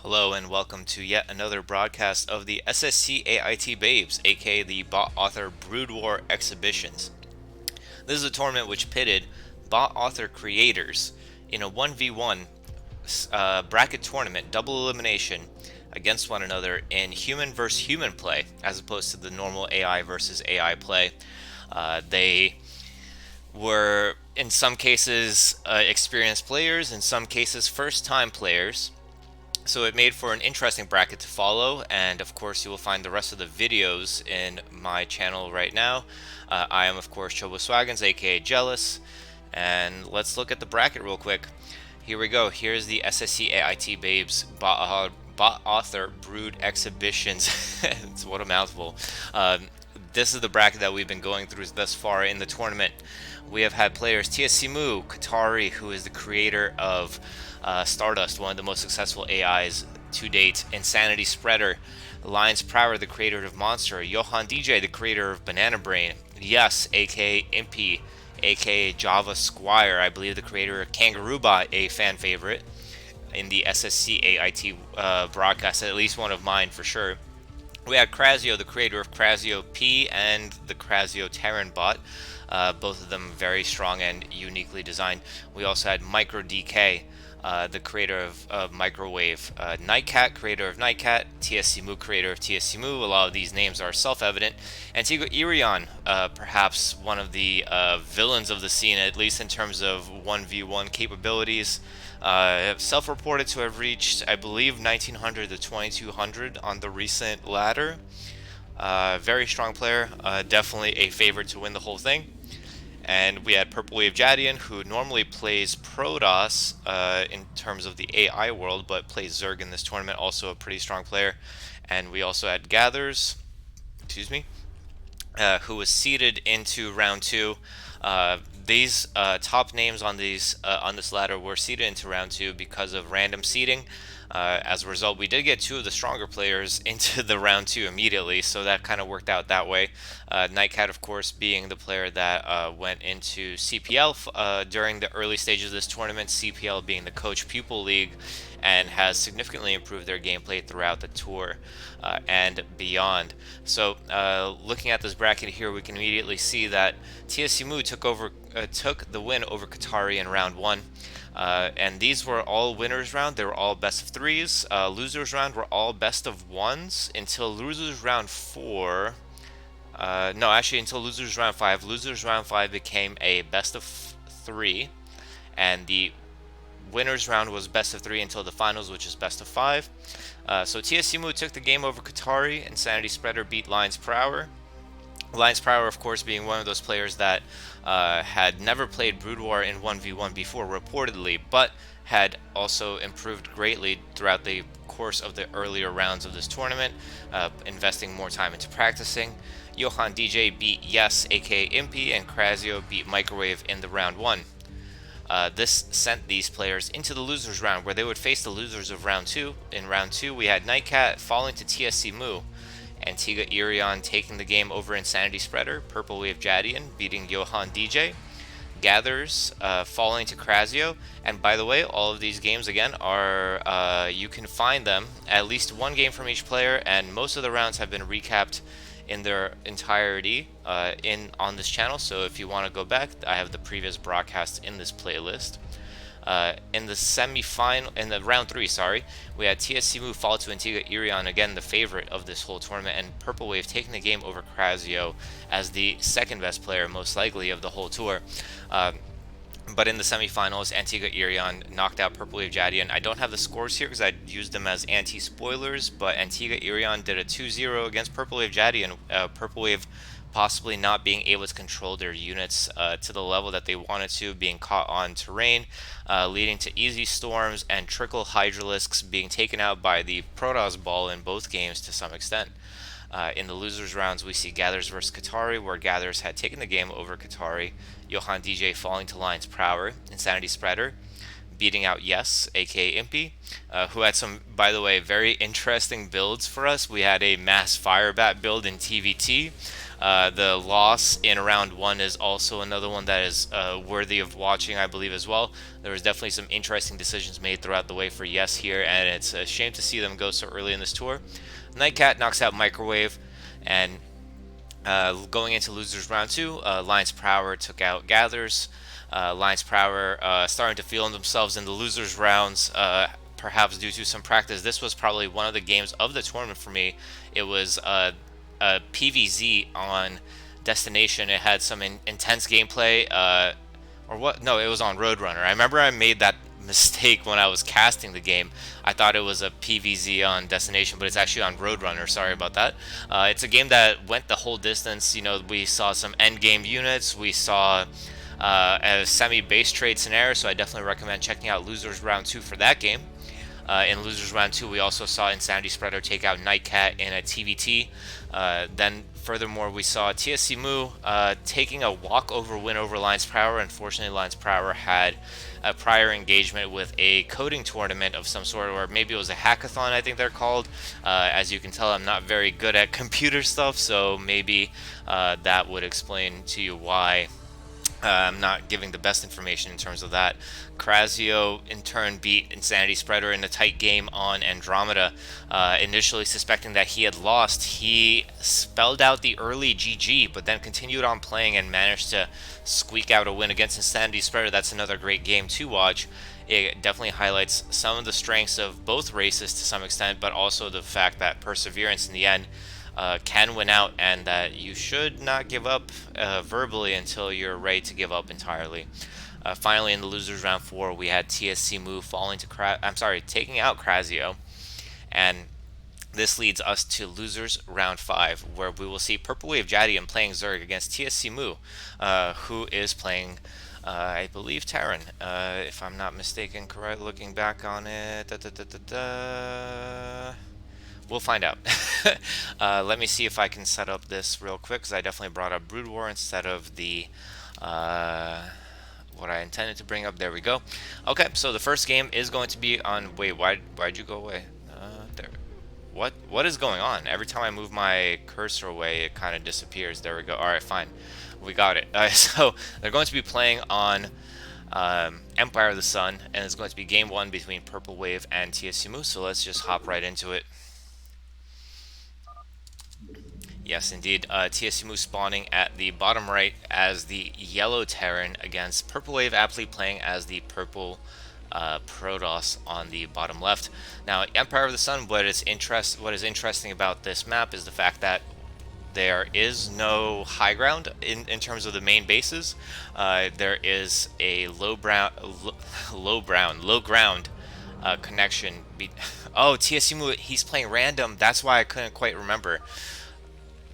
Hello and welcome to yet another broadcast of the SSCAIT Babes, aka the Bot Author Brood War Exhibitions. This is a tournament which pitted bot author creators in a 1v1 bracket tournament, double elimination, against one another in human versus human play, as opposed to the normal AI versus AI play. They were, in some cases, experienced players, in some cases, first time players. So it made for an interesting bracket to follow, and of course you will find the rest of the videos in my channel right now. I am of course Chobo Swaggins, aka Jealous, and let's look at the bracket real quick. Here we go. Here's the SSC AIT Babes bot author brood exhibitions. It's what a mouthful. This is the bracket that we've been going through thus far in the tournament. We have had players TSCMU, Katari, who is the creator of Stardust, one of the most successful AIs to date, Insanity Spreader, Lions Prower, the creator of Monster, Johan DJ, the creator of Banana Brain, Yes, aka Impy, aka Java Squire, I believe the creator of Kangaroo Bot, a fan favorite in the SSC AIT broadcast, at least one of mine for sure. We had Krazio, the creator of Krazio P and the Krazio Terran bot, both of them very strong and uniquely designed. We also had Micro DK, the creator of Microwave, Nightcat, creator of Nightcat, TSCMU, creator of TSCMU. A lot of these names are self-evident. Antigua Irion, perhaps one of the villains of the scene, at least in terms of 1v1 capabilities. Self-reported to have reached, I believe, 1900 to 2200 on the recent ladder. Very strong player, definitely a favorite to win the whole thing. And we had Purple Wave Jadian, who normally plays Protoss in terms of the AI world, but plays Zerg in this tournament, also a pretty strong player. And we also had Gathers, excuse me, who was seeded into round two. These top names on this ladder were seeded into round two because of random seeding. As a result, we did get two of the stronger players into the round two immediately, so that kind of worked out that way. Nightcat, of course, being the player that went into CPL during the early stages of this tournament, CPL being the Coach Pupil League, and has significantly improved their gameplay throughout the tour and beyond. So, looking at this bracket here, we can immediately see that TSCMU took the win over Qatari in round one. And these were all winners round. They were all best of threes. Losers round were all best of ones until losers round four. No, actually, until losers round five. Losers round five became a best of three, and the winners round was best of three until the finals, which is best of five. So TSCMU took the game over Qatari. Insanity Spreader beat Lions Prower. Lions Prower, of course, being one of those players that had never played Brood War in 1v1 before, reportedly, but had also improved greatly throughout the course of the earlier rounds of this tournament, investing more time into practicing. Johan DJ beat Yes, aka Impy, and Krazio beat Microwave in the round one. This sent these players into the losers round, where they would face the losers of round two. In round two, we had Nightcat falling to TSCMU, Antigua Irion taking the game over Insanity Spreader, Purple Wave Jadian beating Johan DJ, Gathers falling to Krazio, and by the way, all of these games again are you can find them at least one game from each player, and most of the rounds have been recapped in their entirety on this channel. So if you want to go back, I have the previous broadcast in this playlist. In the in the round three, sorry, we had TSCMU fall to Antigua Irion, again the favorite of this whole tournament, and Purple Wave taking the game over Krazio as the second best player, most likely, of the whole tour. But in the semifinals, Antigua Irion knocked out Purple Wave Jadian. I don't have the scores here because I used them as anti-spoilers, but Antigua Irion did a 2-0 against Purple Wave Jadian. Purple Wave possibly not being able to control their units to the level that they wanted to, being caught on terrain, leading to easy storms and trickle hydralisks being taken out by the Protoss ball in both games to some extent. In the losers rounds, we see Gathers versus Qatari, where Gathers had taken the game over Qatari. Johan DJ falling to Lions Prower. Insanity Spreader beating out Yes, aka Impy, who had some, by the way, very interesting builds for us. We had a mass firebat build in TVT. The loss in round 1 is also another one that is worthy of watching, I believe, as well. There was definitely some interesting decisions made throughout the way for Yes here, and it's a shame to see them go so early in this tour. Nightcat knocks out Microwave, and going into losers round 2, Lions Prower took out Gathers. Lions Prower starting to feel themselves in the losers rounds, perhaps due to some practice. This was probably one of the games of the tournament for me. It was a PVZ on Destination. It had some intense gameplay, or what? No, it was on Roadrunner. I remember I made that mistake when I was casting the game. I thought it was a PVZ on Destination, but it's actually on Roadrunner. Sorry about that. It's a game that went the whole distance. You know, we saw some end game units. We saw a semi-base trade scenario, so I definitely recommend checking out Losers Round 2 for that game. In Losers Round 2, we also saw Insanity Spreader take out Nightcat in a TVT. Then, furthermore, we saw TSC Moo taking a walkover win over Lions Prower. Unfortunately, Lions Prower had a prior engagement with a coding tournament of some sort, or maybe it was a hackathon, I think they're called. As you can tell, I'm not very good at computer stuff, so maybe that would explain to you why I'm not giving the best information in terms of that. Crazio in turn beat Insanity Spreader in a tight game on Andromeda. Initially suspecting that he had lost, he spelled out the early GG, but then continued on playing and managed to squeak out a win against Insanity Spreader. That's another great game to watch. It definitely highlights some of the strengths of both races to some extent, but also the fact that perseverance in the end can win out, and that you should not give up verbally until you're ready to give up entirely. Finally, in the losers round 4, we had TSC Moo falling to taking out Crazio, and this leads us to losers round 5, where we will see Purple Wave Jadian playing Zerg against TSC Moo, who is playing I believe Terran, if I'm not mistaken. Correct. Looking back on it, we'll find out. Let me see if I can set up this real quick, because I definitely brought up Brood War instead of the what I intended to bring up. There we go. Okay, so the first game is going to be on. Wait, why'd you go away? There. What is going on? Every time I move my cursor away, it kind of disappears. There we go. All right, fine. We got it. So they're going to be playing on Empire of the Sun, and it's going to be game 1 between Purple Wave and TSC Moo. So let's just hop right into it. Yes, indeed. TSC Moo spawning at the bottom right as the yellow Terran against Purple Wave aptly playing as the purple Protoss on the bottom left. Now, Empire of the Sun, what is interesting about this map is the fact that there is no high ground in terms of the main bases. There is a low ground connection. Oh, TSC Moo, he's playing random. That's why I couldn't quite remember.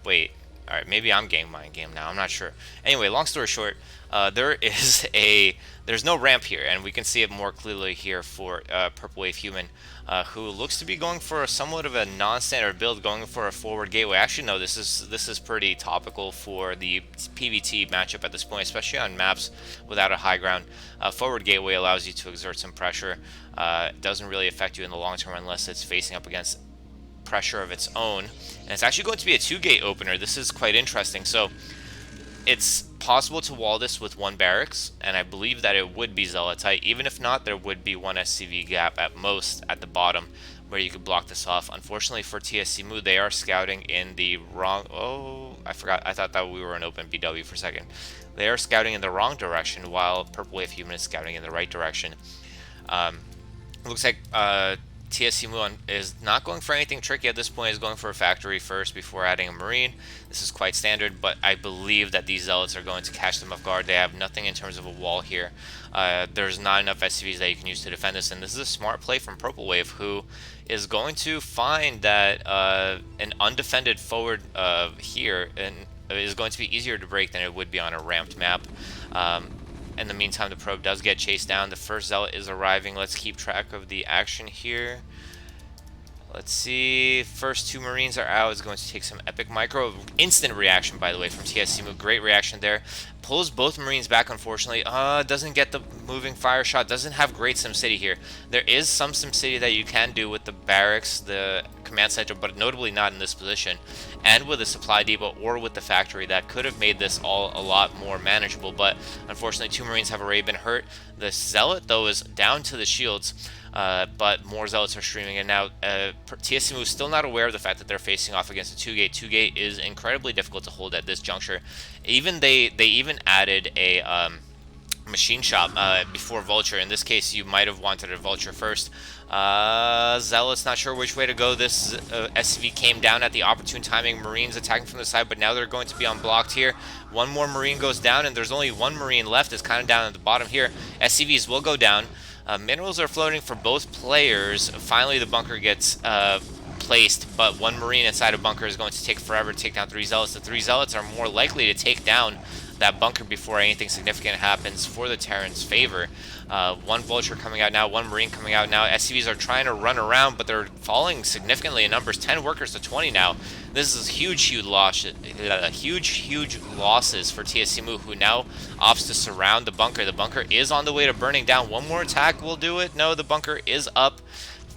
Wait, alright, maybe I'm game mind game now, I'm not sure. Anyway, long story short, there's no ramp here, and we can see it more clearly here for Purple Wave Human, who looks to be going for somewhat of a non-standard build, going for a forward gateway. Actually, no, this is pretty topical for the PvT matchup at this point, especially on maps without a high ground. Forward gateway allows you to exert some pressure. It doesn't really affect you in the long term unless it's facing up against pressure of its own, and it's actually going to be a 2-gate opener. This is quite interesting. So it's possible to wall this with 1 barracks, and I believe that it would be Zealotite. Even if not, there would be 1 SCV gap at most at the bottom where you could block this off. Unfortunately for TSC Moo, they are scouting in the wrong... Oh, I forgot. I thought that we were in open BW for a second. They are scouting in the wrong direction, while Purple Wave Human is scouting in the right direction. Looks like TSC Moo is not going for anything tricky at this point. Is going for a factory first before adding a marine. This is quite standard, but I believe that these zealots are going to catch them off guard. They have nothing in terms of a wall here. There's not enough SCVs that you can use to defend this, and this is a smart play from Purple Wave, who is going to find that an undefended forward here is going to be easier to break than it would be on a ramped map. In the meantime, the probe does get chased down. The first zealot is arriving. Let's keep track of the action here. Let's see. First two Marines are out. Is going to take some epic micro. Instant reaction, by the way, from TSCMU. Great reaction there. Pulls both Marines back, unfortunately. Doesn't get the moving fire shot. Doesn't have great SimCity here. There is some SimCity that you can do with the barracks, the command center, but notably not in this position. And with the supply depot or with the factory, that could have made this all a lot more manageable. But unfortunately, two Marines have already been hurt. The Zealot, though, is down to the shields. But more Zealots are streaming, and now TSCMU is still not aware of the fact that they're facing off against a 2-gate. 2-gate is incredibly difficult to hold at this juncture. Even they even added a machine shop before Vulture. In this case, you might have wanted a Vulture first. Zealots not sure which way to go. This SCV came down at the opportune timing. Marines attacking from the side, but now they're going to be unblocked here. One more Marine goes down, and there's only one Marine left. It's kind of down at the bottom here. SCVs will go down. Minerals are floating for both players. Finally, the bunker gets placed, but one Marine inside a bunker is going to take forever to take down 3 Zealots. The 3 Zealots are more likely to take down that bunker before anything significant happens for the Terran's favor. One Vulture coming out now, one Marine coming out now. SCVs are trying to run around, but they're falling significantly in numbers. 10 workers to 20 now. This is huge losses for TSCMU, who now opts to surround the bunker. The bunker is on the way to burning down. One more attack will do it. No, the bunker is up.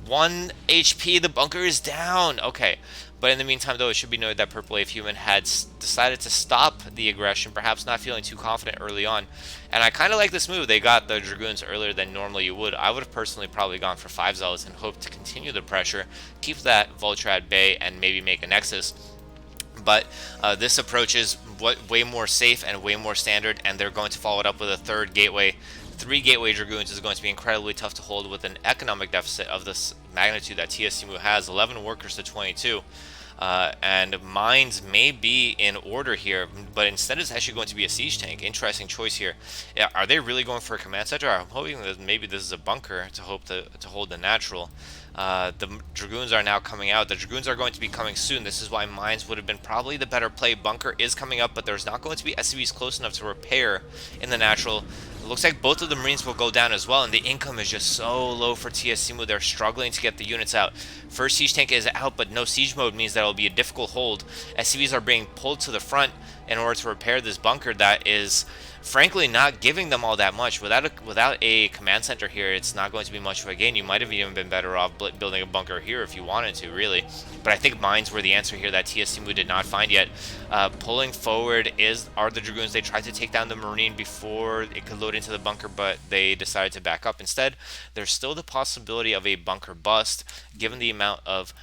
1 HP, the bunker is down. Okay. But in the meantime, though, it should be noted that Purple Wave Human had decided to stop the aggression, perhaps not feeling too confident early on. And I kind of like this move. They got the Dragoons earlier than normally you would. I would have personally probably gone for 5 Zealots and hoped to continue the pressure, keep that Vulture at bay, and maybe make a Nexus. But this approach is way more safe and way more standard, and they're going to follow it up with a third gateway. 3 Gateway Dragoons is going to be incredibly tough to hold with an economic deficit of this magnitude that TSCMU has, 11 workers to 22. And mines may be in order here, but instead it's actually going to be a siege tank. Interesting choice here. Yeah, are they really going for a command center? I'm hoping that maybe this is a bunker to hope to hold the natural. The Dragoons are now coming out. The Dragoons are going to be coming soon. This is why mines would have been probably the better play. Bunker is coming up, but there's not going to be SCVs close enough to repair in the natural. It looks like both of the Marines will go down as well, and the income is just so low for TSCMU. They're struggling to get the units out. First siege tank is out, but no siege mode means that it'll be a difficult hold. SCVs are being pulled to the front in order to repair this bunker that is frankly not giving them all that much. Without a command center here, it's not going to be much of a gain. You might have even been better off building a bunker here if you wanted to, really. But I think mines were the answer here that TSCMU did not find yet. Pulling forward are the Dragoons. They tried to take down the Marine before it could load into the bunker, but they decided to back up instead. There's still the possibility of a bunker bust, given the amount of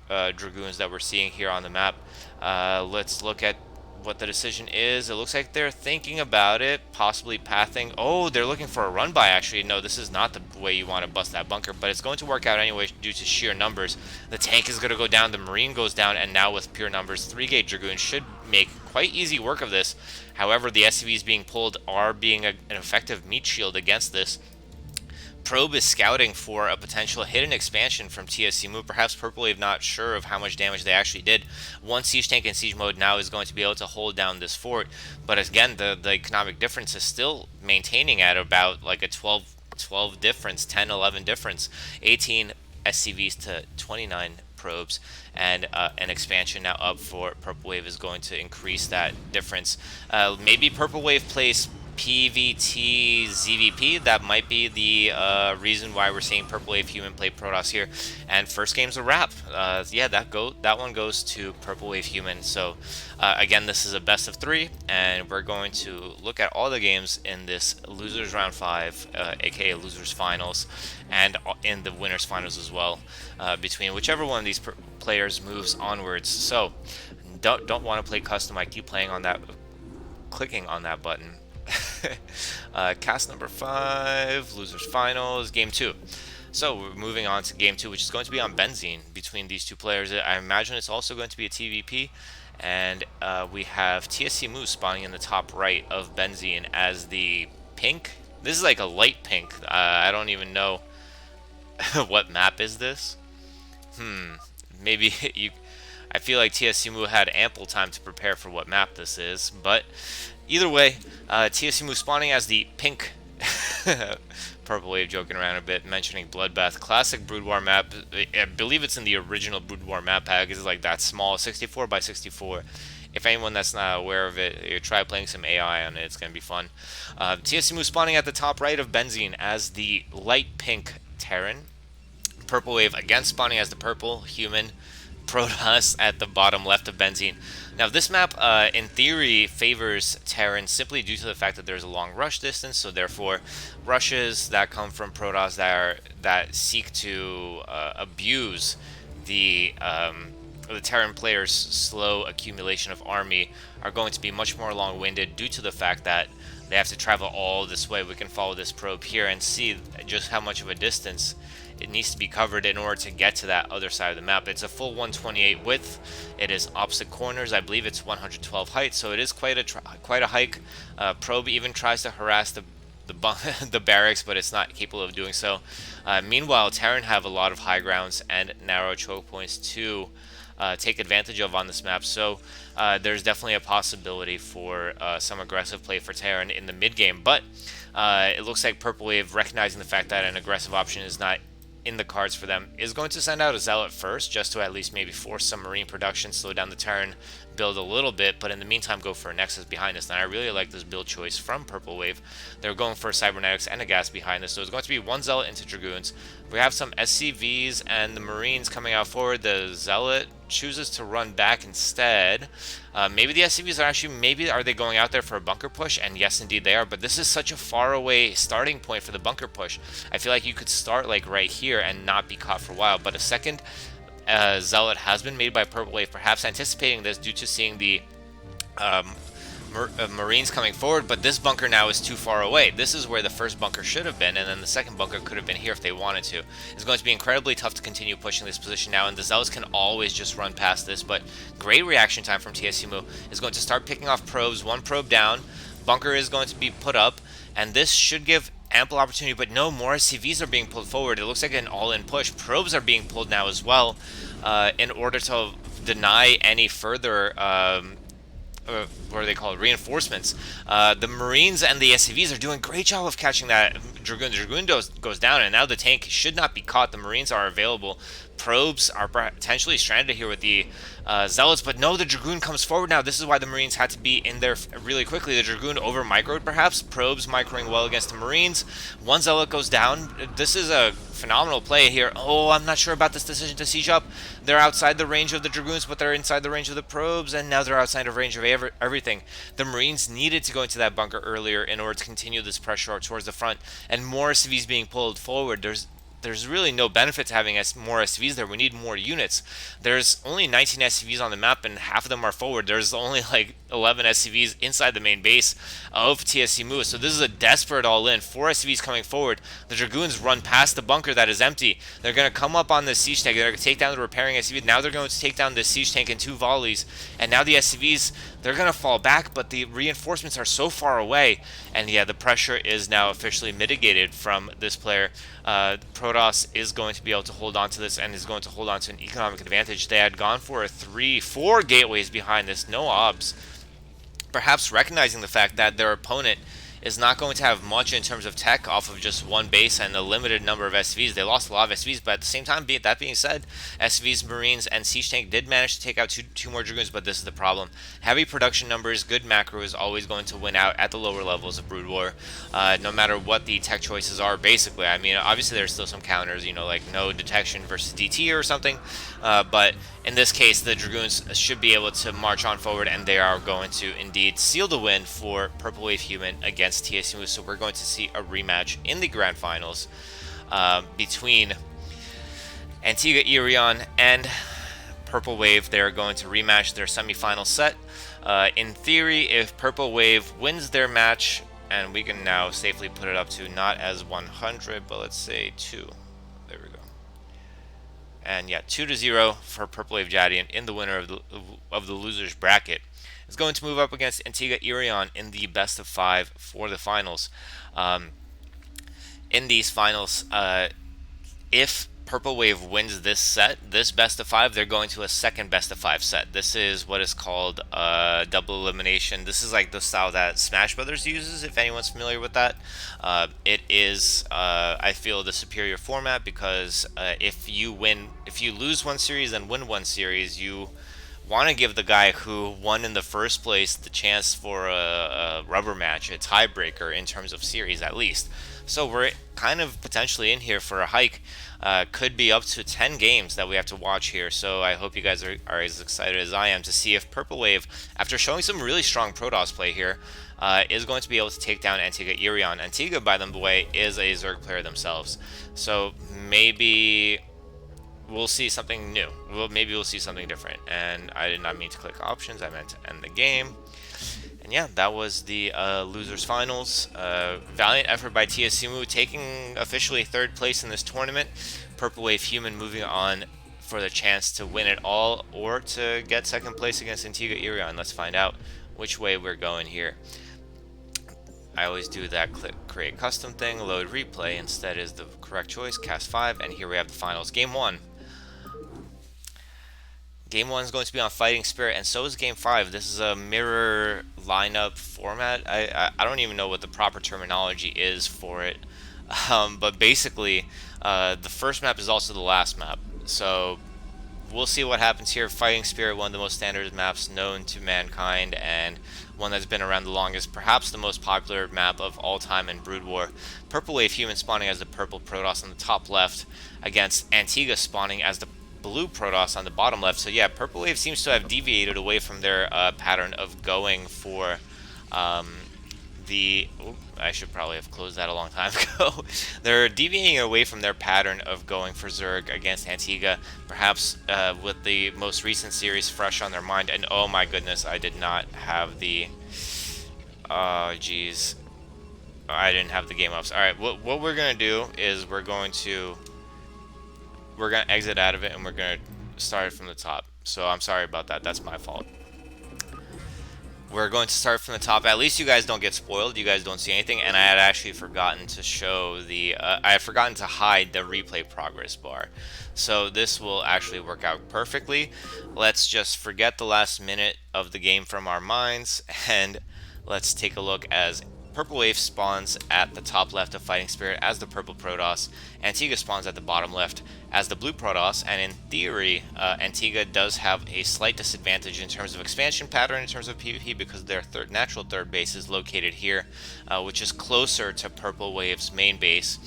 Dragoons that we're seeing here on the map. Let's look at what the decision is. It looks like they're thinking about it, possibly pathing. Oh, they're looking for a run by, actually. No, this is not the way you want to bust that bunker, but it's going to work out anyway due to sheer numbers. The tank is going to go down, the Marine goes down, and now with pure numbers, 3-gate Dragoons should make quite easy work of this. However, the SCVs being pulled are being an effective meat shield against this. Probe is scouting for a potential hidden expansion from TSCMU. Perhaps Purple Wave not sure of how much damage they actually did. One siege tank in siege mode now is going to be able to hold down this fort. But again, the economic difference is still maintaining at about like a 12 difference, 10, 11 difference. 18 SCVs to 29 probes, and an expansion now up for Purple Wave is going to increase that difference. Maybe Purple Wave plays PVT ZVP. That might be the reason why we're seeing Purple Wave Human play Protoss here. And first game's a wrap. Yeah, that one goes to Purple Wave Human. So again, this is a best of 3, and we're going to look at all the games in this losers round 5, aka losers finals, and in the winners finals as well, between whichever one of these players moves onwards. So don't want to play custom. I keep playing on that, clicking on that button. Cast number 5, losers finals, game 2. So we're moving on to game 2, which is going to be on Benzene between these two players. I imagine it's also going to be a TVP, and we have TSCMU spawning in the top right of Benzene as the pink. This is like a light pink. I don't even know what map is this. Maybe I feel like TSCMU had ample time to prepare for what map this is, but either way, TSCMU spawning as the pink Purple Wave joking around a bit, mentioning Bloodbath. Classic Brood War map. I believe it's in the original Brood War map pack. It's like that small, 64 by 64. If anyone that's not aware of it, you try playing some AI on it. It's going to be fun. TSMU spawning at the top right of Benzene as the light pink Terran. Purple Wave again spawning as the purple human. Protoss at the bottom left of Benzene. Now this map in theory favors Terran simply due to the fact that there's a long rush distance, so therefore rushes that come from Protoss that seek to abuse the Terran players' slow accumulation of army are going to be much more long-winded due to the fact that they have to travel all this way. We can follow this probe here and see just how much of a distance it needs to be covered in order to get to that other side of the map. It's a full 128 width. It is opposite corners. I believe it's 112 height, so it is quite a hike. Probe even tries to harass the barracks, but it's not capable of doing so. Meanwhile, Terran have a lot of high grounds and narrow choke points to take advantage of on this map, so there's definitely a possibility for some aggressive play for Terran in the mid game, but it looks like Purple Wave, recognizing the fact that an aggressive option is not in the cards for them, is going to send out a Zealot first, just to at least maybe force some Marine production, slow down the Terran build a little bit, but in the meantime go for a Nexus behind this. And I really like this build choice from Purple Wave. They're going for Cybernetics and a gas behind this, so it's going to be one Zealot into Dragoons. We have some SCVs and the Marines coming out forward. The Zealot chooses to run back instead. Maybe the SCVs are actually, maybe are they going out there for a bunker push? And yes, indeed they are, but this is such a far away starting point for the bunker push. I feel like you could start like right here and not be caught for a while, but a second Zealot has been made by Purple Wave, perhaps anticipating this due to seeing the Marines coming forward, but this bunker now is too far away. This is where the first bunker should have been, and then the second bunker could have been here if they wanted to. It's going to be incredibly tough to continue pushing this position now, and the Zealots can always just run past this, but great reaction time from TSUMU is going to start picking off probes. One probe down, bunker is going to be put up, and this should give ample opportunity, but no more SCVs are being pulled forward. It looks like an all-in push. Probes are being pulled now as well in order to deny any further what are they called? Reinforcements. The Marines and the SCVs are doing a great job of catching that Dragoon. The Dragoon goes down, and now the tank should not be caught. The Marines are available. Probes are potentially stranded here with the Zealots, but no, the Dragoon comes forward now. This is why the Marines had to be in there really quickly. The Dragoon over microed perhaps. Probes microing well against the Marines. One Zealot goes down. This is a phenomenal play here. Oh, I'm not sure about this decision to siege up. They're outside the range of the Dragoons, but they're inside the range of the Probes, and now they're outside of range of everything. The Marines needed to go into that bunker earlier in order to continue this pressure towards the front, and more SCVs being pulled forward. There's really no benefit to having more SCVs there. We need more units. There's only 19 SCVs on the map, and half of them are forward. There's only like 11 SCVs inside the main base of TSCMU. So this is a desperate all-in. 4 SCVs coming forward. The Dragoons run past the bunker that is empty. They're going to come up on the siege tank. They're going to take down the repairing SCV. Now they're going to take down the siege tank in 2 volleys. And now the SCVs, they're going to fall back, but the reinforcements are so far away. And yeah, the pressure is now officially mitigated from this player. Protoss is going to be able to hold on to this and is going to hold on to an economic advantage. They had gone for a 3-4 gateways behind this, no obs. Perhaps recognizing the fact that their opponent is not going to have much in terms of tech off of just one base and a limited number of SCVs. They lost a lot of SCVs, but at the same time, that being said, SCVs, Marines, and Siege Tank did manage to take out two more Dragoons, but this is the problem. Heavy production numbers, good macro is always going to win out at the lower levels of Brood War, no matter what the tech choices are, basically. I mean, obviously there's still some counters, you know, like no detection versus DT or something, but in this case, the Dragoons should be able to march on forward, and they are going to indeed seal the win for Purple Wave Human against TSU. So we're going to see a rematch in the Grand Finals between Antigua Irion and Purple Wave. They're going to rematch their semifinal set. In theory, if Purple Wave wins their match, and we can now safely put it up to not as 100, but let's say 2. There we go. And yeah, 2-0 for Purple Wave Jadian in the winner of the losers bracket. Is going to move up against Antigua Irion in the best of 5 for the finals. In these finals, if Purple Wave wins this set, this best of five, they're going to a second best of five set. This is what is called double elimination. This is like the style that Smash Brothers uses, if anyone's familiar with that. It is, I feel, the superior format because if you lose one series and win one series, you want to give the guy who won in the first place the chance for a rubber match, a tiebreaker in terms of series at least. So we're kind of potentially in here for a hike. Could be up to 10 games that we have to watch here. So I hope you guys are as excited as I am to see if Purple Wave, after showing some really strong Protoss play here, is going to be able to take down Antigua Irion. Antigua, by the way, is a Zerg player themselves. So maybe we'll see something new. Maybe we'll see something different. And I did not mean to click options. I meant to end the game. And yeah, that was the losers finals. Valiant effort by TSCMU, taking officially third place in this tournament. Purple Wave Human moving on for the chance to win it all or to get second place against Antigua Irion. Let's find out which way we're going here. I always do that click create custom thing, load replay. Instead is the correct choice, cast 5, and here we have the finals. Game 1. Game 1 is going to be on Fighting Spirit, and so is Game 5. This is a mirror lineup format. I don't even know what the proper terminology is for it. But basically, the first map is also the last map. So we'll see what happens here. Fighting Spirit, one of the most standard maps known to mankind, and one that's been around the longest, perhaps the most popular map of all time in Brood War. Purple Wave Human spawning as the purple Protoss on the top left, against Antigua spawning as the blue Protoss on the bottom left. So yeah, Purple Wave seems to have deviated away from their pattern of going for I should probably have closed that a long time ago. They're deviating away from their pattern of going for Zerg against Antigua, perhaps with the most recent series fresh on their mind. And oh my goodness, I did not have the... Oh, geez. I didn't have the game ups. Alright, what we're going to do is we're going to exit out of it and we're going to start from the top. So I'm sorry about that. That's my fault. We're going to start from the top. At least you guys don't get spoiled. You guys don't see anything. And I had actually forgotten to show the... I had forgotten to hide the replay progress bar. So this will actually work out perfectly. Let's just forget the last minute of the game from our minds. And let's take a look as Purple Wave spawns at the top left of Fighting Spirit as the purple Protoss. Antigua spawns at the bottom left as the blue Protoss, and in theory, Antigua does have a slight disadvantage in terms of expansion pattern in terms of PvP because their natural third base is located here, which is closer to Purple Wave's main base.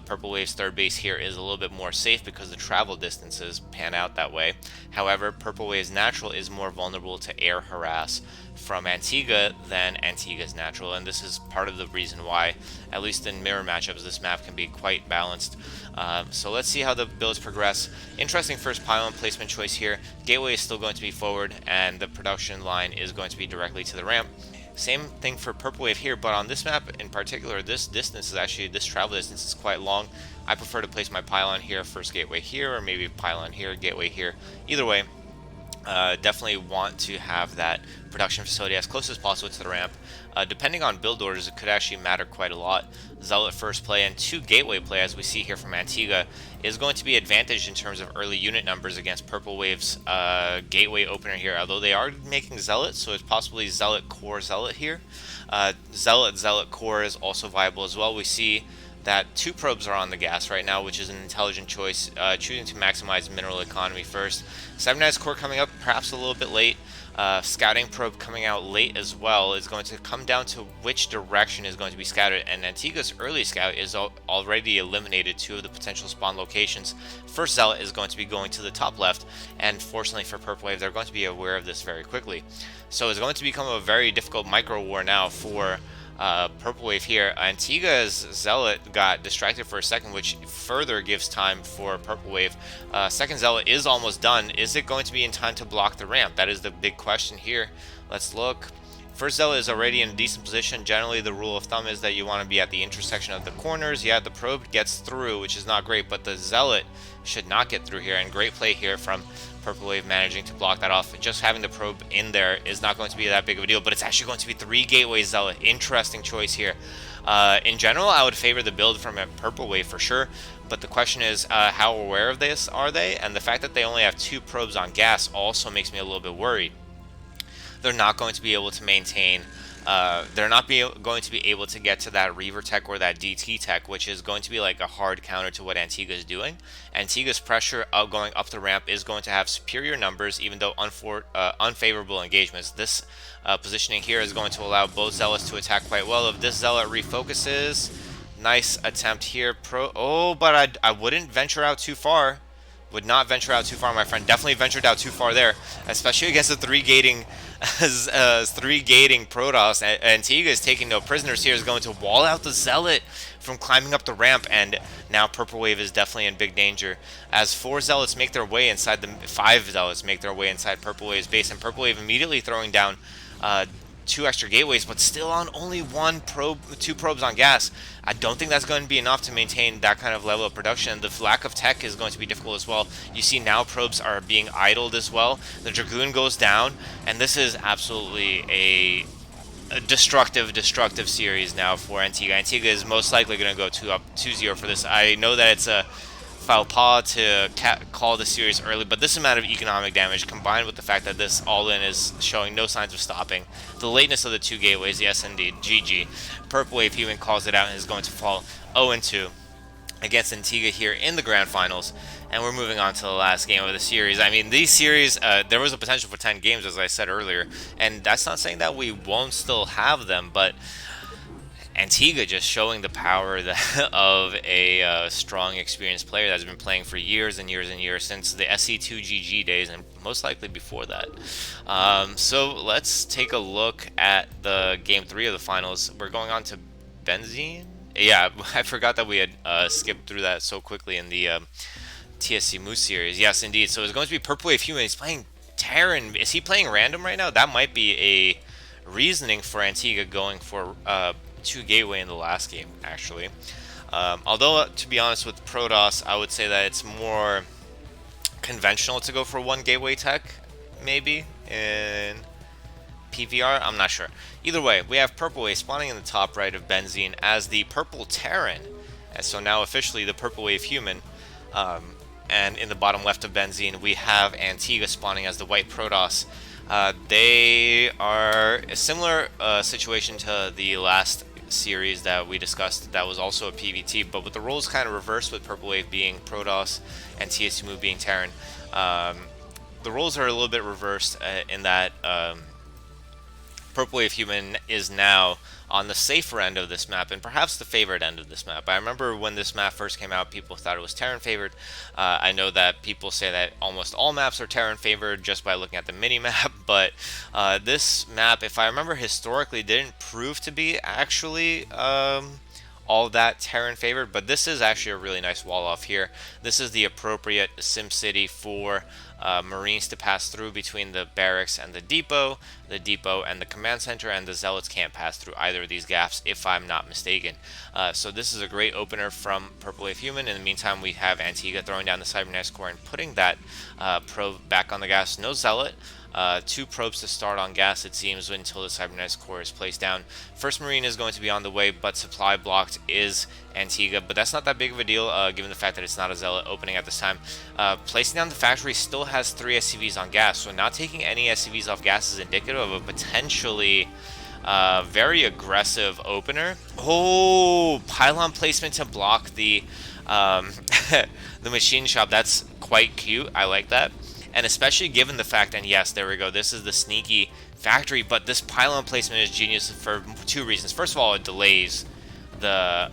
Purple Wave's third base here is a little bit more safe because the travel distances pan out that way. However, Purple Wave's natural is more vulnerable to air harass from Antigua than Antigua's natural, and this is part of the reason why, at least in mirror matchups, this map can be quite balanced. So let's see how the builds progress. Interesting first pylon placement choice here. Gateway is still going to be forward, and the production line is going to be directly to the ramp. Same thing for Purple Wave here, but on this map in particular, this travel distance is quite long. I prefer to place my pylon here, first gateway here, or maybe pylon here, gateway here. Either way, definitely want to have that production facility as close as possible to the ramp. Depending on build orders, it could actually matter quite a lot. Zealot first play and 2 gateway play, as we see here from Antigua, is going to be advantaged in terms of early unit numbers against Purple Wave's gateway opener here. Although they are making Zealot, so it's possibly Zealot Core Zealot here. Zealot Core is also viable as well. We see that 2 probes are on the gas right now, which is an intelligent choice, choosing to maximize mineral economy first. Cybernetics Core coming up perhaps a little bit late. Scouting probe coming out late as well. Is going to come down to which direction is going to be scouted, and Antigua's early scout is already eliminated 2 of the potential spawn locations. First Zealot is going to be going to the top left, and fortunately for Purple Wave, they're going to be aware of this very quickly. So it's going to become a very difficult micro war now for Purple Wave here. Antigua's Zealot got distracted for a second, which further gives time for Purple Wave. Second Zealot is almost done. Is it going to be in time to block the ramp? That is the big question here. Let's look. First Zealot is already in a decent position. Generally, the rule of thumb is that you want to be at the intersection of the corners. Yeah, the probe gets through, which is not great, but the Zealot should not get through here, and great play here from Purple Wave managing to block that off. Just having the probe in there is not going to be that big of a deal, but it's actually going to be 3 gateway Zealot. Interesting choice here. In general, I would favor the build from a Purple Wave for sure, but the question is, how aware of this are they? And the fact that they only have 2 probes on gas also makes me a little bit worried. They're not going to be able to maintain. They're not going to be able to get to that Reaver tech or that DT tech, which is going to be like a hard counter to what Antigua is doing. Antigua's pressure going up the ramp is going to have superior numbers, even though unfavorable engagements. This positioning here is going to allow both Zealots to attack quite well. If this Zealot refocuses, nice attempt here. But I wouldn't venture out too far. Would not venture out too far, my friend. Definitely ventured out too far there, especially against the three gating Protoss. Antigua is taking no prisoners here, is going to wall out the Zealot from climbing up the ramp, and now Purple Wave is definitely in big danger as 4 Zealots make their way inside 5 Zealots make their way inside Purple Wave's base, and Purple Wave immediately throwing down 2 extra gateways, but still on only 2 probes on gas. I don't think that's going to be enough to maintain that kind of level of production. The lack of tech is going to be difficult as well. You see now probes are being idled as well. The Dragoon goes down, and this is absolutely a destructive series now for Antigua. Antigua is most likely going to go 2-0 for this. I know that it's a foul paw to call the series early, but this amount of economic damage combined with the fact that this all-in is showing no signs of stopping, the lateness of the 2 gateways, yes indeed, GG. Purple Wave even calls it out and is going to fall 0-2 against Antigua here in the grand finals. And we're moving on to the last game of the series. I mean, these series, there was a potential for 10 games, as I said earlier, and that's not saying that we won't still have them, but Antigua just showing the power of a strong, experienced player that's been playing for years and years and years, since the SC2GG days, and most likely before that. So let's take a look at the Game 3 of the finals. We're going on to Benzene. Yeah, I forgot that we had skipped through that so quickly in the TSC Moose series. Yes, indeed. So it's going to be Purple Wave Human. He's playing Terran. Is he playing random right now? That might be a reasoning for Antigua going for 2 gateway in the last game, actually. Although, to be honest, with Protoss, I would say that it's more conventional to go for 1 gateway tech, maybe, in PVR. I'm not sure. Either way, we have Purple Wave spawning in the top right of Benzene as the Purple Terran, and so now officially the Purple Wave Human. And in the bottom left of Benzene, we have Antigua spawning as the White Protoss. They are a similar situation to the last series that we discussed that was also a PvT, but with the roles kind of reversed, with Purple Wave being Protoss and TSC Move being Terran. The roles are a little bit reversed in that Purple Wave Human is now on the safer end of this map, and perhaps the favorite end of this map. I remember when this map first came out, people thought it was Terran favored. I know that people say that almost all maps are Terran favored just by looking at the mini-map, but this map, if I remember historically, didn't prove to be actually all that Terran favored, but this is actually a really nice wall off here. This is the appropriate SimCity for Marines to pass through between the barracks and the depot and the command center, and the Zealots can't pass through either of these gaps if I'm not mistaken. So this is a great opener from Purple Wave Human. In the meantime, we have Antigua throwing down the Cybernetics core and putting that probe back on the gas. No Zealot. 2 probes to start on gas, it seems, until the Cybernetics core is placed down. First Marine is going to be on the way, but supply blocked is Antigua, but that's not that big of a deal given the fact that it's not a Zealot opening at this time. Placing down the factory still has 3 SCVs on gas, so not taking any SCVs off gas is indicative of a potentially very aggressive opener. Oh, pylon placement to block the the machine shop. That's quite cute. I like that. And especially given the fact, and yes, there we go, this is the sneaky factory, but this pylon placement is genius for 2 reasons. First of all, it delays the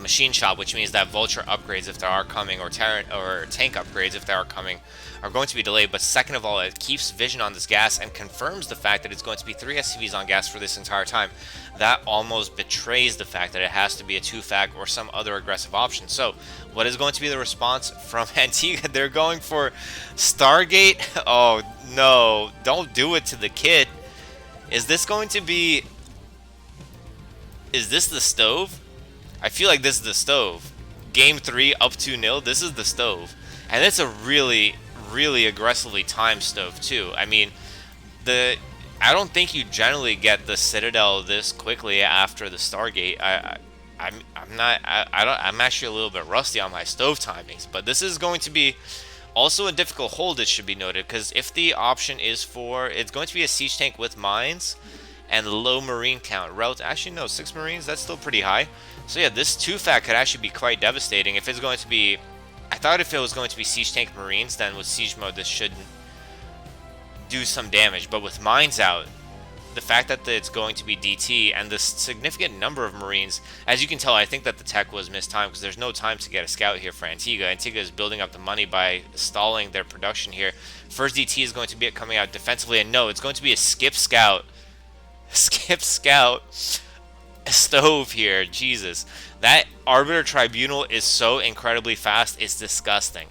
machine shop, which means that Vulture upgrades, if there are coming, or tank upgrades, if there are coming, are going to be delayed. But second of all, it keeps vision on this gas and confirms the fact that it's going to be 3 SCVs on gas for this entire time. That almost betrays the fact that it has to be a 2-fac or some other aggressive option. So what is going to be the response from Antigua? They're going for Stargate. Oh no, don't do it to the kid. Is this going to be... Is this the stove? I feel like this is the stove. Game 3 up 2-0, this is the stove. And it's a really, really aggressively timed stove too. I mean, the I don't think you generally get the Citadel this quickly after the Stargate. I'm not I don't I'm actually a little bit rusty on my stove timings, but this is going to be also a difficult hold. It should be noted because if the option is for it's going to be a siege tank with mines and low marine count. Actually no, 6 marines, that's still pretty high. So yeah, this 2-fact could actually be quite devastating if it's going to be. I thought if it was going to be siege tank marines, then with siege mode this should do some damage, but with mines out, the fact that it's going to be DT and the significant number of Marines, as you can tell, I think that the tech was mistimed because there's no time to get a scout here for Antigua. Antigua is building up the money by stalling their production here. First DT is going to be coming out defensively, and no, it's going to be a skip scout. Skip scout stove here. Jesus. That Arbiter Tribunal is so incredibly fast, it's disgusting.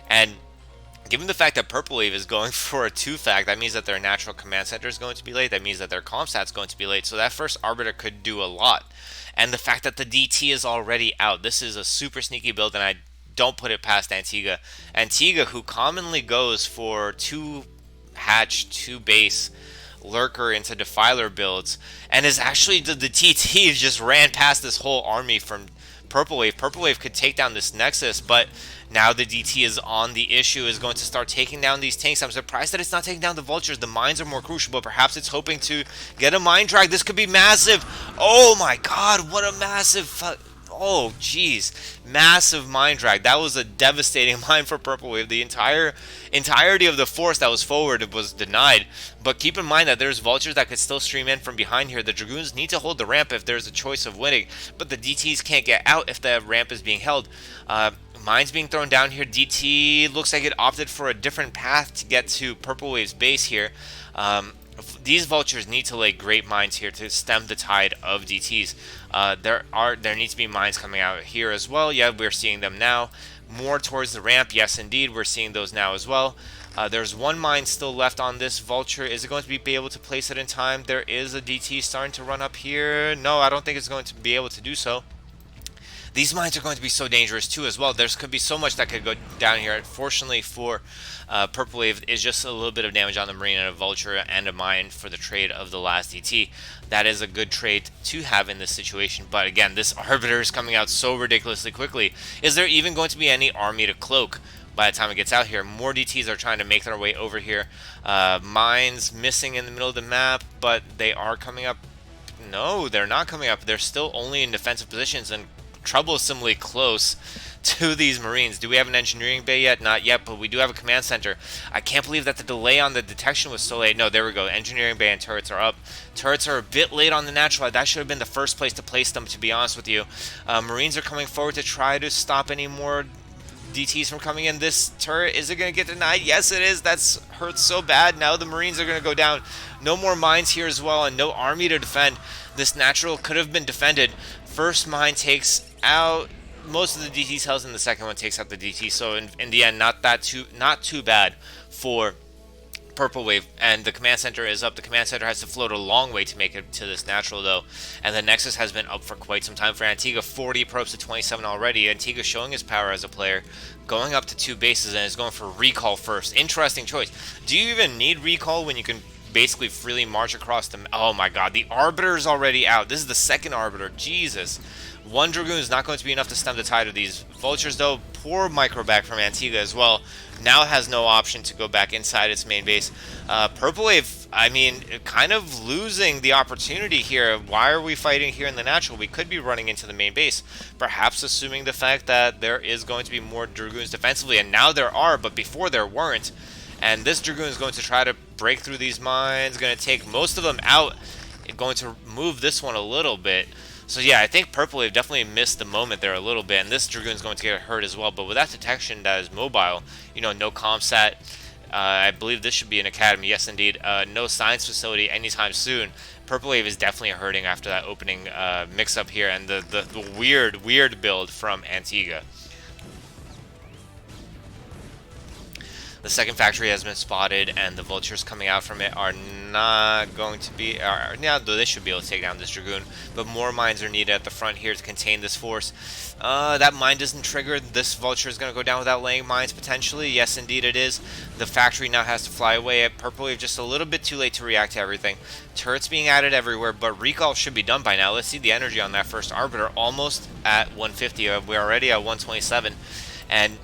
And given the fact that Purple Wave is going for a 2-fact, that means that their natural command center is going to be late. That means that their comstat is going to be late. So that first Arbiter could do a lot. And the fact that the DT is already out. This is a super sneaky build, and I don't put it past Antigua. Antigua, who commonly goes for 2 hatch, 2 base, lurker into defiler builds, and is actually the TT just ran past this whole army from Purple Wave. Purple Wave could take down this Nexus, but now the DT is on the issue, is going to start taking down these tanks. I'm surprised that it's not taking down the vultures. The mines are more crucial, but perhaps it's hoping to get a mine drag. This could be massive. Oh my god, what a massive... Oh, jeez. Massive mine drag. That was a devastating mine for Purple Wave. The entirety of the force that was forward was denied. But keep in mind that there's vultures that could still stream in from behind here. The Dragoons need to hold the ramp if there's a choice of winning. But the DTs can't get out if the ramp is being held. Mines being thrown down here. DT looks like it opted for a different path to get to Purple Wave's base here. These vultures need to lay great mines here to stem the tide of DTs. There needs to be mines coming out here as well. Yeah, we're seeing them now. More towards the ramp. Yes, indeed, we're seeing those now as well. There's 1 mine still left on this vulture. Is it going to be able to place it in time? There is a DT starting to run up here. No, I don't think it's going to be able to do so. These mines are going to be so dangerous too as well. There could be so much that could go down here. Fortunately for Purple Wave, is just a little bit of damage on the marine and a vulture and a mine for the trade of the last DT. That is a good trade to have in this situation. But again, this Arbiter is coming out so ridiculously quickly. Is there even going to be any army to cloak by the time it gets out here? More DTs are trying to make their way over here. Mines missing in the middle of the map, but they are coming up. No, they're not coming up. They're still only in defensive positions and troublesomely close to these Marines. Do we have an engineering bay yet? Not yet, but we do have a command center. I can't believe that the delay on the detection was so late. No, there we go. Engineering bay and turrets are up. Turrets are a bit late on the natural. That should have been the first place to place them, to be honest with you. Marines are coming forward to try to stop any more DTs from coming in. This turret, is it going to get denied? Yes, it is. That's hurts so bad. Now the Marines are going to go down. No more mines here as well, and no army to defend. This natural could have been defended. First mine takes out most of the DT cells, and the second one takes out the DT. So in the end, not too bad for Purple Wave. And the command center is up. The command center has to float a long way to make it to this natural, though. And the Nexus has been up for quite some time for Antigua. 40 probes to 27 already. Antigua showing his power as a player, going up to 2 bases, and is going for recall first. Interesting choice. Do you even need recall when you can basically freely march across them? Oh my god, the Arbiter is already out. This is the second Arbiter. Jesus. 1 Dragoon is not going to be enough to stem the tide of these vultures, though. Poor microback from Antigua as well. Now has no option to go back inside its main base. Purple Wave, I mean, kind of losing the opportunity here. Why are we fighting here in the natural? We could be running into the main base. Perhaps assuming the fact that there is going to be more Dragoons defensively, and now there are, but before there weren't. And this Dragoon is going to try to break through these mines, going to take most of them out, going to move this one a little bit. So yeah, I think Purple Wave definitely missed the moment there a little bit, and this Dragoon is going to get hurt as well. But with that detection that is mobile, you know, no comsat, I believe this should be an academy. Yes, indeed. No science facility anytime soon. Purple Wave is definitely hurting after that opening mix-up here, and the weird build from Antigua. The second factory has been spotted, and the vultures coming out from it are not going to be. Yeah, though they should be able to take down this dragoon, but more mines are needed at the front here to contain this force. That mine doesn't trigger. This vulture is going to go down without laying mines potentially. Yes, indeed it is. The factory now has to fly away. Purple Wave just a little bit too late to react to everything. Turrets being added everywhere, but recall should be done by now. Let's see the energy on that first arbiter, almost at 150. We're already at 127, and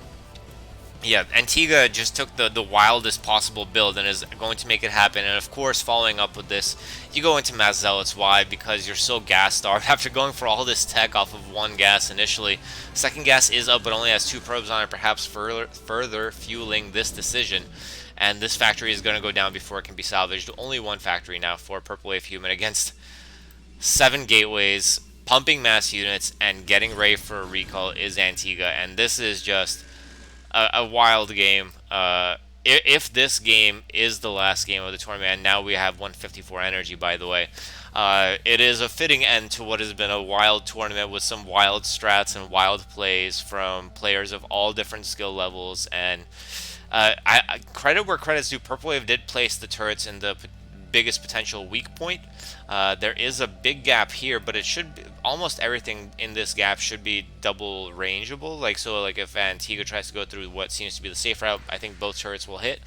yeah, Antigua just took the wildest possible build and is going to make it happen. And of course, following up with this, you go into Mass Zealots. Why? Because you're so gas starved after going for all this tech off of one gas initially. Second gas is up, but only has 2 probes on it, perhaps further fueling this decision. And this factory is going to go down before it can be salvaged. Only one factory now for Purple Wave Human against 7 gateways, pumping mass units, and getting ready for a recall is Antigua. And this is just a wild game. If this game is the last game of the tournament, and now we have 154 energy, by the way, it is a fitting end to what has been a wild tournament with some wild strats and wild plays from players of all different skill levels. And I credit where credit's due. Purple Wave did place the turrets in the biggest potential weak point. There is a big gap here, but it should be, almost everything in this gap should be double rangeable. Like, so like if Antigua tries to go through what seems to be the safe route, I think both turrets will hit.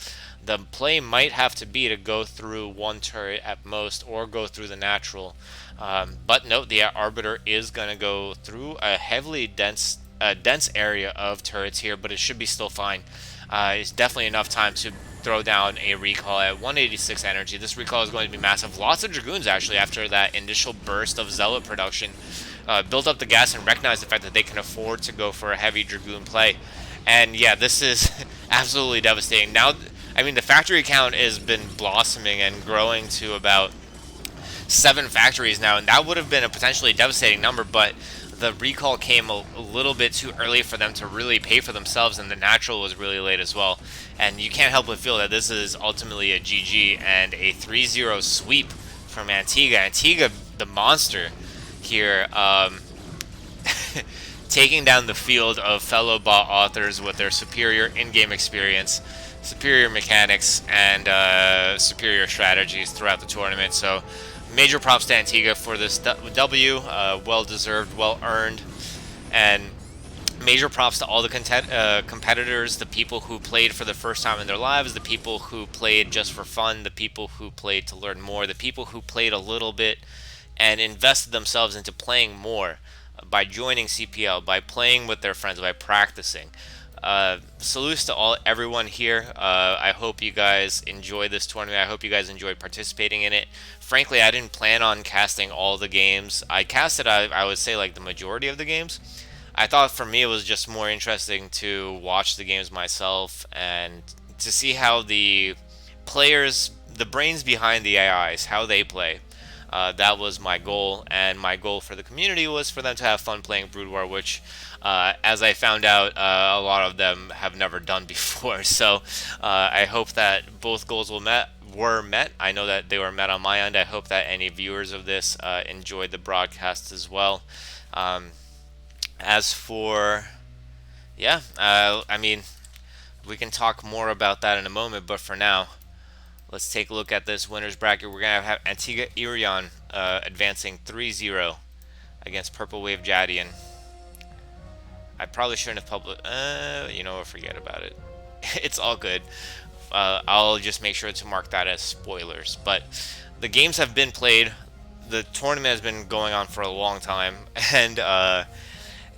The play might have to be to go through one turret at most, or go through the natural. But note, the arbiter is going to go through a heavily dense area of turrets here, but it should be still fine. It's definitely enough time to throw down a recall at 186 energy. This recall is going to be massive. Lots of Dragoons, actually, after that initial burst of Zealot production. Built up the gas and recognized the fact that they can afford to go for a heavy Dragoon play. And yeah, this is absolutely devastating. Now, I mean, the factory count has been blossoming and growing to about 7 factories now, and that would have been a potentially devastating number, but the recall came a little bit too early for them to really pay for themselves, and the natural was really late as well. And you can't help but feel that this is ultimately a GG and a 3-0 sweep from Antigua. Antigua, the monster here, taking down the field of fellow bot authors with their superior in-game experience, superior mechanics, and superior strategies throughout the tournament. So major props to Antigua for this W, well-deserved, well-earned, and major props to all the competitors, the people who played for the first time in their lives, the people who played just for fun, the people who played to learn more, the people who played a little bit and invested themselves into playing more by joining CPL, by playing with their friends, by practicing. Salutes to everyone here. I hope you guys enjoyed this tournament. I hope you guys enjoyed participating in it. Frankly, I didn't plan on casting all the games. I casted, I would say, like the majority of the games. I thought for me it was just more interesting to watch the games myself and to see how the players, the brains behind the AIs, how they play. That was my goal, and my goal for the community was for them to have fun playing Brood War, which, as I found out, a lot of them have never done before. So I hope that both goals were met. I know that they were met on my end. I hope that any viewers of this enjoyed the broadcast as well. As for, yeah, I mean, we can talk more about that in a moment, but for now, let's take a look at this winner's bracket. We're going to have Antigua Irion advancing 3-0 against Purple Wave Jadian. I probably shouldn't have you know what, forget about it. It's all good. I'll just make sure to mark that as spoilers. But the games have been played. The tournament has been going on for a long time. And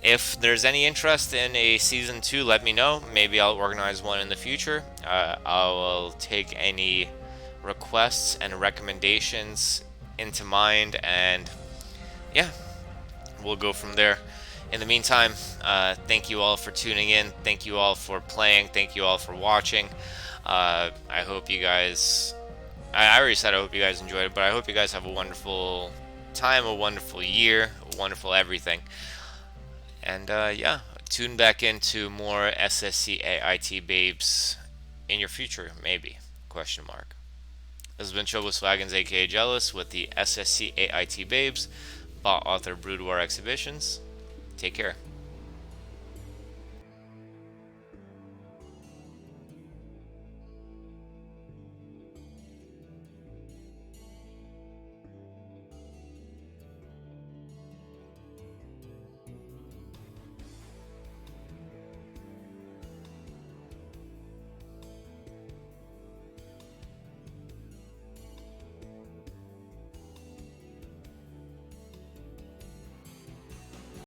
if there's any interest in a Season 2, let me know. Maybe I'll organize one in the future. I'll take any requests and recommendations into mind, and yeah, we'll go from there. In the meantime, thank you all for tuning in. Thank you all for playing. Thank you all for watching. I hope you guys, I already said I hope you guys enjoyed it, but I hope you guys have a wonderful time, a wonderful year, a wonderful everything. And yeah, tune back into more SSCAIT babes in your future, maybe, question mark. This has been Chobos Wagons, aka Jealous, with the SSCAIT babes, bot author Brood War Exhibitions. Take care.